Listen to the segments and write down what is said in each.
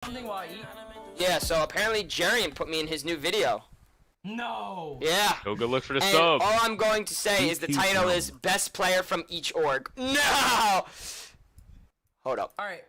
Something while I eat? Yeah, so apparently Jerian put me in his new video. No. Yeah. Go good look for the And sub. all I'm going to say is the title is Best Player from Each Org. No! Hold up. Alright.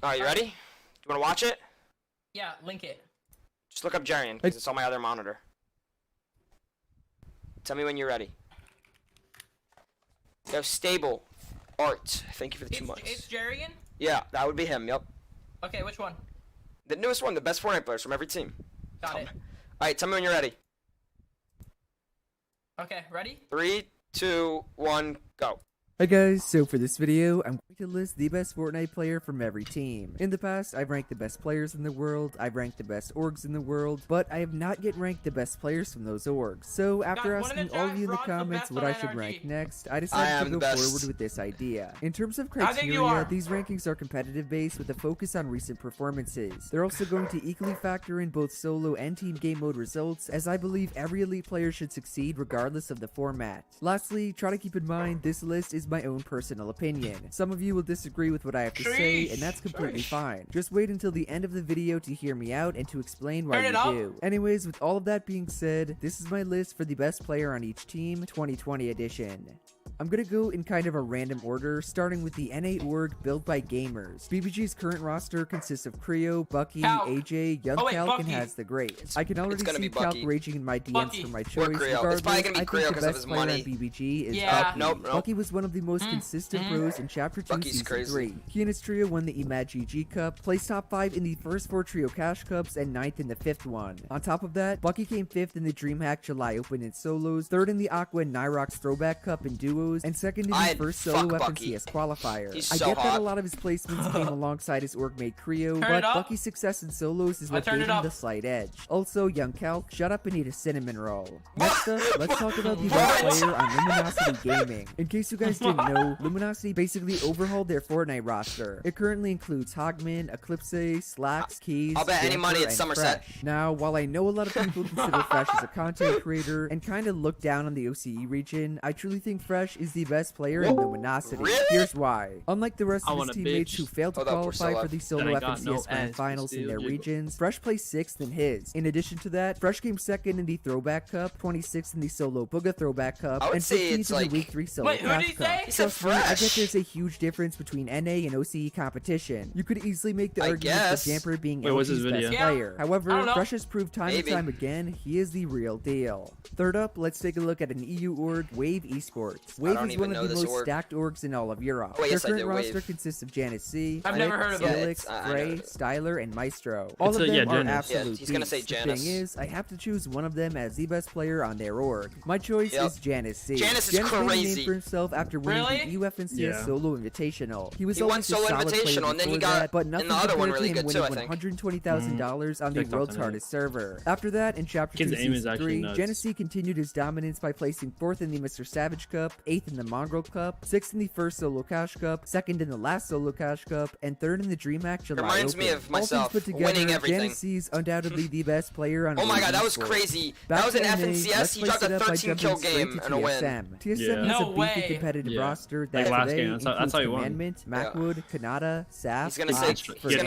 Alright, you ready? You want to watch it? Yeah, link it. Just look up Jerian, because it's on my other monitor. Tell me when you're ready. You have Stable Art. Thank you for the 2 months. It's Jerian? Yeah, that would be him, yep. Okay, which one? The newest one, the best Fortnite players from every team. Got it. Alright, tell me when you're ready. Okay, ready? 3, 2, 1, go. Hi guys, so for this video, I'm going to list the best Fortnite player from every team. In the past, I've ranked the best players in the world, I've ranked the best orgs in the world, but I have not yet ranked the best players from those orgs. So after asking all of you in the comments what I should rank next, I decided to go forward with this idea. In terms of criteria, these rankings are competitive based with a focus on recent performances. They're also going to equally factor in both solo and team game mode results, as I believe every elite player should succeed regardless of the format. Lastly, try to keep in mind this list is my own personal opinion. Some of you will disagree with what I have to say, and that's completely fine. Just wait until the end of the video to hear me out and to explain why you do. Anyways, with all of that being said, this is my list for the best player on each team, 2020 edition. I'm gonna go in kind of a random order, starting with the NA org built by gamers. BBG's current roster consists of Creo, Bucky, AJ, Young Calc, and Has the Great. I can already see Calc raging in my DMs for my choice. Regardless, I think the best player on BBG is Bucky. Bucky was one of the most consistent pros in Chapter 2 Season 3. He and his trio won the EMAD GG Cup, placed top 5 in the first 4 Trio Cash Cups, and 9th in the 5th one. On top of that, Bucky came 5th in the DreamHack July Open in solos, 3rd in the Aqua and Nyrox Throwback Cup in duos, and 2nd in the first solo FNCS qualifier. I get that a lot of his placements came alongside his orgmate Creo, but Bucky's success in solos is what gave him the slight edge. Also, Young Calc, shut up and eat a cinnamon roll. Next up, let's talk about the best player on Luminosity Gaming. In case you guys didn't know, Luminosity basically overhauled their Fortnite roster. It currently includes Hogman, Eclipse, Slacks, Keys, I'll bet any money it's Somerset. Fresh. Now, while I know a lot of people consider Fresh as a content creator and kind of look down on the OCE region, I truly think Fresh is the best player in Luminosity. Here's why. Unlike the rest of his teammates who failed to qualify for the solo FNCS Grand Finals in their regions, Fresh placed 6th in his. In addition to that, Fresh came 2nd in the Throwback Cup, 26th in the solo Booga Throwback Cup, and 15th in the Week 3 solo Cash Cup. Trust me, I get there's a huge difference between NA and OCE competition. You could easily make the argument for Jamper being LG's best player. However, Fresh has proved time and time again he is the real deal. Third up, let's take a look at an EU org, Wave Esports. Wave is one of the most stacked orgs in all of Europe. Their current roster consists of Janice C, Felix, Frey, Styler, and Maestro. All of them are absolute beasts. The thing is, I have to choose one of them as the best player on their org. My choice is Janice C. Janice is crazy. Made a name for himself after winning the UFNCS Solo Invitational. He was won Solo Invitational, and then he got but nothing in the other one really good too, I think. $120,000 on the world's hardest server. After that, in Chapter 2 Season 3, Janice C continued his dominance by placing 4th in the Mr. Savage Cup, 8th in the Mongrel Cup, 6th in the first Solo Cash Cup, 2nd in the last Solo Cash Cup, and 3rd in the DreamHack July Open. Reminds me of myself put together, winning everything. Janice C is undoubtedly the best player on Oh my god, that was crazy. That was an FNCS. He dropped a 13-kill game and a win. TSM has a beefy competitive roster that today includes Commandment, Macwood, Kanata, Saf, he's gonna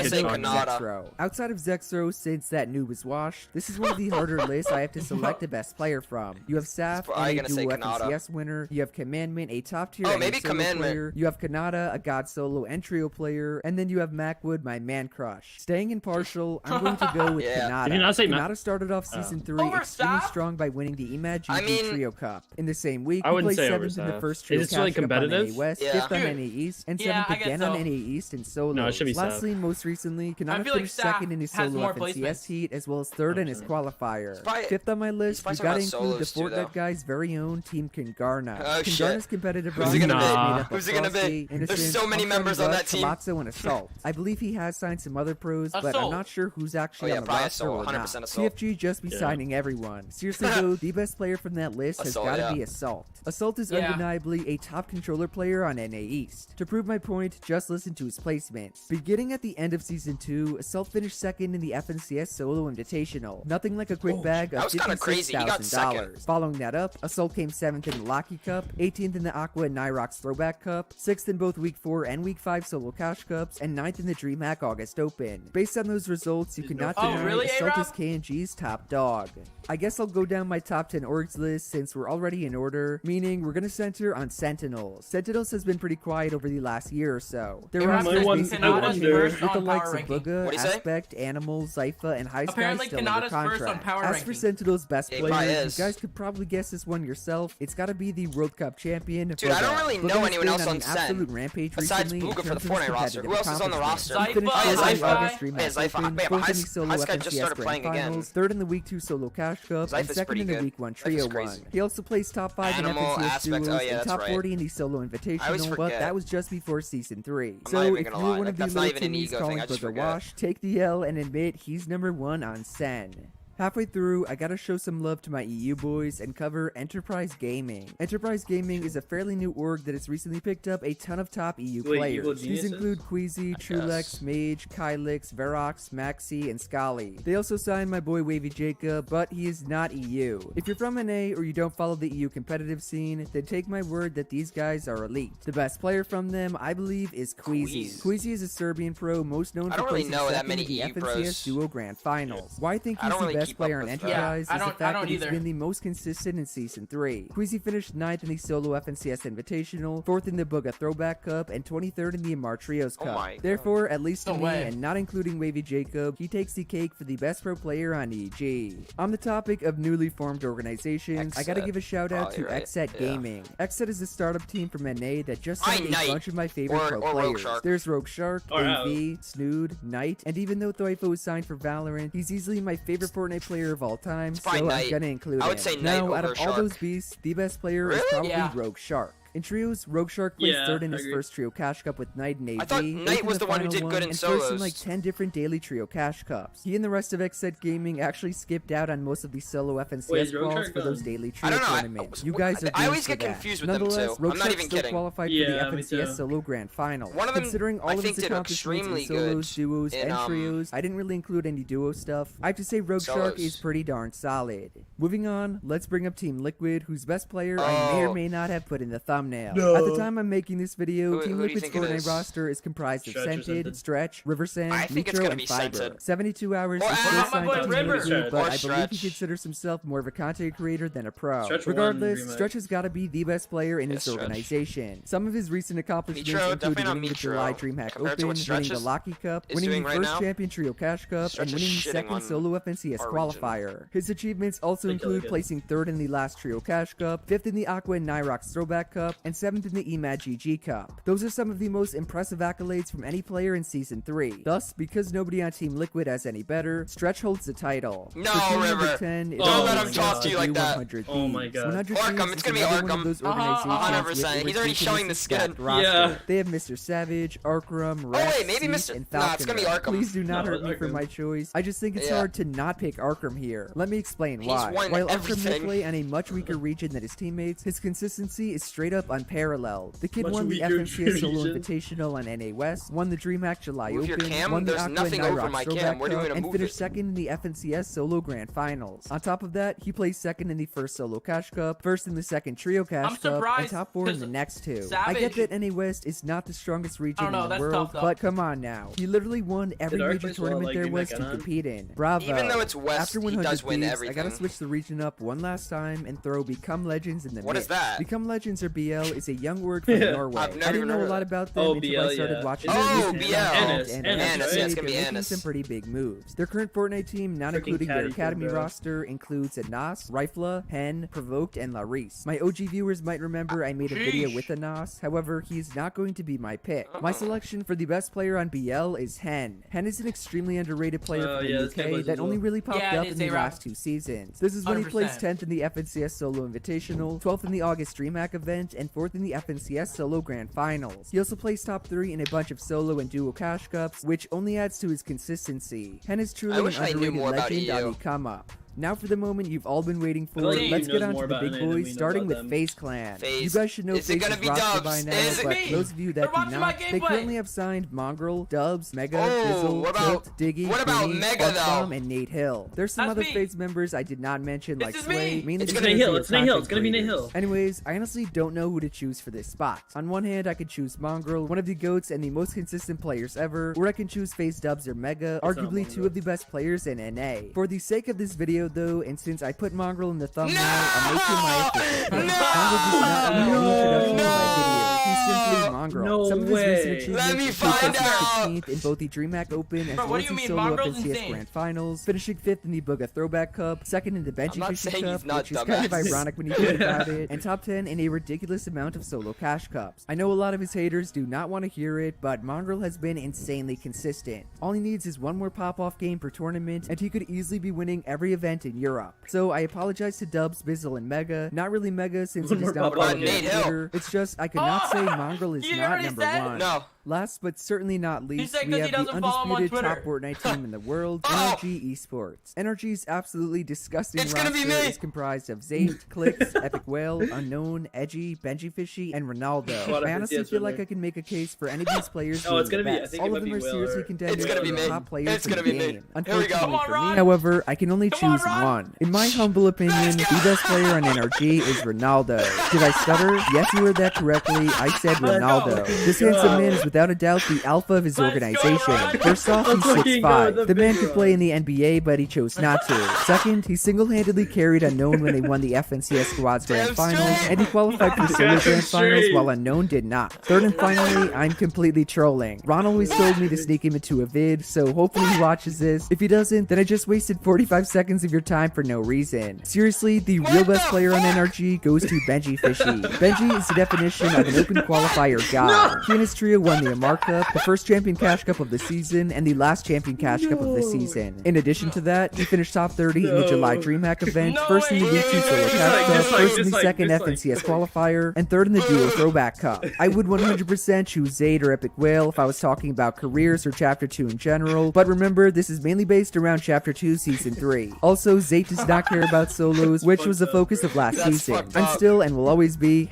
say Kanata. Zexro. Outside of Zexro, since that noob is washed, this is one of the harder lists I have to select the best player from. You have Saf, a dual FNCS winner. You have Commandment, a top tier player. You have Kanata, a god solo and trio player, and then you have Macwood, my man crush. Staying impartial, I'm going to go with Kanata. Kanata started off Season 3 extremely strong by winning the EMAD GG Trio Cup. In the same week, he placed 7th in the first Trio Cash Cup on NA West, 5th on NA East, and 7th again on NA East in solos. Lastly, most recently, Kanata finished 2nd in his solo FNCS heat, as well as 3rd in his qualifier. 5th on my list, we gotta include the Fortnite guy's very own Team Kangarna. Kangarna's competitive roster is made up of Frosty, Innocent, there's so many members on that team. Palazzo, and Assault. I believe he has signed some other pros, but I'm not sure who's actually on the roster or not. TFG just be signing everyone. Seriously though, the best player from that list has gotta be Assault. Assault is undeniably a top controller player on NA East. To prove my point, just listen to his placements. Beginning at the end of Season 2, Assault finished 2nd in the FNCS Solo Invitational. Nothing like a quick bag of $56,000. Following that up, Assault came 7th in the Locky Cup, 8th 18th in the Aqua and Nyrox Throwback Cup, 6th in both Week 4 and Week 5 Solo Cash Cups, and 9th in the DreamHack August Open. Based on those results, you cannot deny really, Celtics A-Rob? KNG's top dog. I guess I'll go down my top 10 orgs list since we're already in order, meaning we're gonna center on Sentinels. Sentinels has been pretty quiet over the last year or so. There were Apparently Kanata's first with the on likes power of ranking. Bugha, What'd he say? Aspect, Animal, Zypha, and High Sky Apparently still under Kanata's first on contract. power As for ranking. Sentinel's best Yeah, he probably player, you is. guys could probably guess this one yourself. It's gotta be the World Cup champion, Dude, I don't really Bugha know has anyone been else on an Sen. absolute rampage Besides recently in Bugha for the terms of Fortnite roster. Who else is on the roster? He finished Zypha, fourth in the Zypha. August DreamHack Yeah, Zypha. Open, Yeah, but fourth in the High Solo Sky just FNCS started Grand playing again. Finals, third in the Week 2 Solo Cash Cup, and Zypha's second pretty in the good. Week 1 Zypha's Trio crazy. 1. He also placed top 5 in Animal, FNCS Aspect, duos oh yeah, and that's top right. 40 in the Solo always Invitational, but forget. that was just before Season 3. I'm not So even if gonna you're lie, one like, of the that's not little even an Timmies ego calling thing, I just Bugha forget. wash, take the L and admit he's number 1 on Sen. Halfway through, I gotta show some love to my EU boys and cover Enterprise Gaming. Enterprise Gaming is a fairly new org that has recently picked up a ton of top EU Wait, players. Evil These Geniuses? include Queasy, Trulex, Mage, Kylix, Verox, Maxi, and Scali. They also signed my boy Wavy Jacob, but he is not EU. If you're from NA or you don't follow the EU competitive scene, then take my word that these guys are elite. The best player from them, I believe, is Queasy. Queasy is a Serbian pro, most known I for don't really placing know that second many in the EU FNCS pros. Duo Grand Finals. Why I think I he's don't the really best keep player up on with that. Enterprise Yeah, is I the don't fact that he's either. been the most consistent in Season 3. Queasy finished 9th in the Solo FNCS Invitational, 4th in the Bugha Throwback Cup, and 23rd in the Amar Trios Oh Cup. my God. Therefore, at least to No me, way. and not including Wavy Jacob, he takes the cake for the best pro player on EG. On the topic of newly formed organizations, I gotta XSET. give a shout out to Probably right. XSET Yeah. Gaming. XSET is a startup team from NA that just signed a Knight. bunch of my favorite Or pro Rogue players. Shark. There's Rogue Shark, Or AV, Snood, Knight, and even though Thoifo is signed for Valorant, he's easily my favorite Fortnite player of all time, so probably I'm Knight. gonna include I would him. say Knight Now, out over of all Shark. those beasts, the best player is Really? probably Yeah. Rogue Shark. In trios, Rogue Shark placed Yeah, third in I his agree. first trio cash cup with Knight and AV. I thought eighth Knight in was the one who final did good in and first in solos. like 10 different daily trio cash cups. He and the rest of XSET Gaming actually skipped out on most of the solo Wait, FNCS is Rogue quals Shark for those done? daily I trio don't know. tournaments. You guys are I always doomed get for that. confused with them Nonetheless, too. Rogue I'm not Shark even still kidding. qualified Yeah, for the me FNCS too. Solo Grand Final. One of them, Considering all I of think, his did accomplishments in extremely solos, good duos, in, and trios, I didn't really include any duo stuff. I have to say Rogue Shark solos. is pretty darn solid. Moving on, let's bring up Team Liquid, whose best player I may or Oh. may not have put in the thumbnail. No. At the time I'm making this video, Who Team do you Liquid's think it Fortnite is? roster is comprised of Stretch or Scented, something? Stretch, River Sand, I think it's Nitro, gonna and be Fiber. Scented. 72 hours Or is Ash. still My signed boy to Team River. Liquid, but Or I believe he Stretch. considers himself more of a content creator than a pro. Stretch won Regardless, Remake. Stretch has got to be the best player in his Stretch. organization. Some of his recent accomplishments Nitro, include definitely not winning the Nitro. July DreamHack Compared to Open, what Stretch winning the is- Locky Cup, is winning doing the right first now. Champion Trio Cash Cup, Stretch and is winning the shitting second on Solo FNCS our region. qualifier. His achievements also They kill include again. placing third in the last Trio Cash Cup, fifth in the Aqua and Nyrox Throwback Cup, and seventh in the EMAD GG Cup. Those are some of the most impressive accolades from any player in Season 3. Thus, because nobody on Team Liquid has any better, Stretch holds the title. No, For team number River. 10, it Don't all let him comes talk down to you like that. 100 Oh my Thieves. God. 100 Arkham, Thieves it's is gonna be another one Arkham. of those Uh-huh, organizations 100%. with He's already showing the ridiculously skin. stacked roster. Yeah. They have Mr. Savage, Arkram, Rex, wait, maybe Seat, Mr. and Nah, it's gonna be Falconer. Arkham. Please do not No, hurt me for Arkham. my choice. I just think it's Yeah. hard to not pick Arkham here. Let me explain He's why. won While Arkham may everything. play on a much weaker region than his teammates, his consistency is straight up unparalleled. The kid Much won the weaker FNCS Solo region. Invitational on NA West, won the DreamHack July Move your Open, cam? won the There's Aqua nothing and over Nyrox my cam. Throwback Where do you Cup, want me to and move finished it? second in the FNCS Solo Grand Finals. On top of that, he placed second in the first Solo Cash Cup, first in the second Trio Cash I'm Cup, and surprised top 4 in 'cause the next two. I Savage- get that NA West is not the strongest region I don't know, in the that's world, tough, though. but come on now. He literally won every Did Arc major place well, tournament like, there Dream was Hack to on? compete in. Bravo. Even though it's West, After he 100 does win Thieves, everything. I gotta switch the region up one last time and throw Become Legends in the What mix. is that? Become Legends, or BL, is a young org from Yeah. Norway. I've never I didn't even know heard a of lot it. about them Oh, until BL, I started yeah. watching It's their Oh, recent BL. content, Annis, and Annis, I have to right? say Yeah, it's gonna be they're making Annis. some pretty big moves. Their current Fortnite team, not Freaking including their catty academy bro. roster, includes Anas, Rifla, Hen, Provoked, and Larice. My OG viewers might remember I made a video Sheesh. with Anas, however, he is not going to be my pick. My selection for the best player on BL is Hen. Hen is an extremely underrated player Oh, from yeah, the this guy UK plays that as only well. really popped Yeah, up it in is the A-Rob. last two seasons. This is when he placed 100%. 10th in the FNCS Solo Invitational, 12th in the August DreamHack event, and 4th in the FNCS Solo Grand Finals. He also placed top 3 in a bunch of solo and duo cash cups, which only adds to his consistency. Hen is truly I an wish I knew underrated more about legend on EU. the come up. Now for the moment you've all been waiting for, like let's he get knows on more to the about big NA than we boys, know starting about with them. FaZe Clan. FaZe. You guys should know Is it gonna FaZe's be roster Dubs? by now, Is it but me? for those of you They're that do watching my not, they gameplay. currently have signed Mongrel, Dubs, Mega, Oh, Fizzle, what about- Tilt, Diggy, what about Vinny, Mega, Buckbomb, though? and Nate Hill. There's some That's other me. FaZe members I did not mention, This like is Sway, me. mainly It's because Nate they Hill, are it's Nate Hill, content it's gonna be Nate creators. Hill. Anyways, I honestly don't know who to choose for this spot. On one hand, I could choose Mongrel, one of the GOATs and the most consistent players ever, or I can choose FaZe Dubs or Mega, not arguably two Mongrel. of the best players in NA. For the sake of this video though, and since I put Mongrel in the thumbnail, I'll make him my official. No! Mongrel does not need any introduction in my No! video. He's simply Mongrel. No Some of his recent way. achievements Let me include find placing out. 16th in both the DreamHack Open as Bro, well what as do you the mean? solo Mongrel's FNCS insane. Grand Finals, finishing 5th in the Booga Throwback Cup, 2nd in the Benji I'm not Fishing saying Cup, he's not which is kind of dumbass. ironic when you think about it, and top 10 in a ridiculous amount of solo cash cups. I know a lot of his haters do not want to hear it, but Mongrel has been insanely consistent. All he needs is one more pop-off game per tournament, and he could easily be winning every event in Europe. So I apologize to Dubs, Bizzle, and Mega. Not really Mega since he One does more not pop-off follow me on game. Nate Hill. Twitter. It's just I could not say Mongrel is You not already number said? one. No. Last but certainly not least, said we 'cause have he the doesn't follow him on undisputed top Twitter. Fortnite team in the world, Oh! NRG Esports. NRG's absolutely disgusting It's gonna be roster me! is comprised of Zayt, Clicks, Epic Whale, Unknown, Edgy, Benji Fishy, and Ronaldo. What I if honestly it's feel like winner? I can make a case for any of these players Oh, it's being gonna the be- I best. think it All might of them be are Will seriously or- contending It's gonna for be the me. top players It's in the gonna be me. game. Here we go. Unfortunately Come on, for Ron. me, however, I can only Come on, choose Ron. one. In my humble opinion, the best player on NRG is Ronaldo. Did I stutter? Yes, you heard that correctly. I said Ronaldo. This handsome man is without a doubt the alpha of his Let's go, organization. Ron. First off, Let's he's fucking go 6'5". with The man big could Ron. play in the NBA, but he chose not to. Second, he single-handedly carried Unknown when they won the FNCS Squads Grand Damn Finals, straight. and he qualified for solo Damn Grand Finals straight. while Unknown did not. Third and finally, I'm completely trolling. Ron always told me to sneak him into a vid, so hopefully he watches this. If he doesn't, then I just wasted 45 seconds of your time for no reason. Seriously, the real What best the player on fuck? NRG goes to Benji Fishy. Benji is the definition of an open qualifier god. He and his trio won the Amar Cup, the first Champion Cash Cup of the season, and the last Champion Cash Cup of the season. In addition to that, he finished top 30 in the July DreamHack event, No first in the way. Week 2 Solo Cash Cup, Dislike, first in the dislike, second dislike. FNCS qualifier, and third in the Duo Throwback Cup. I would 100% choose Zayd or Epic Whale if I was talking about careers or Chapter 2 in general, but remember, this is mainly based around Chapter 2 Season 3. Also, Zayd does not care about solos, which was the focus of last That's season. fucked I'm up. still and will always be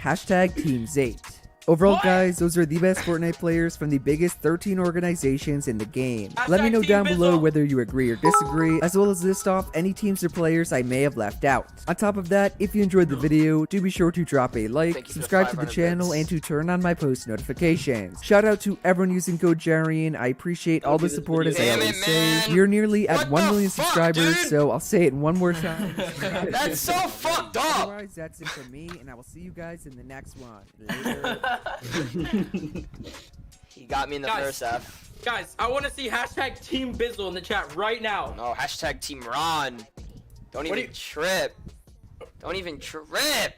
#Team Zayd. Overall, What? guys, those are the best Fortnite players from the biggest 13 organizations in the game. Let me Hashtag know Team down below Bizzle. whether you agree or disagree, as well as list off any teams or players I may have left out. On top of that, if you enjoyed the video, do be sure to drop a like, Thank you for subscribe to the 500 channel, bits. and to turn on my post notifications. Shout out to everyone using code Jerian. I appreciate all the this support, as I video. Damn always it, say. man. We're nearly at What 1 the million fuck, subscribers, dude? so I'll say it one more time. That's so fucked up. Otherwise, that's it from me, and I will see you guys in the next one. Later. He got me in the Guys. first half. Guys, I want to see #Team Bizzle in the chat right now. No, #Team Ron. Don't What even do you- trip. Don't even trip.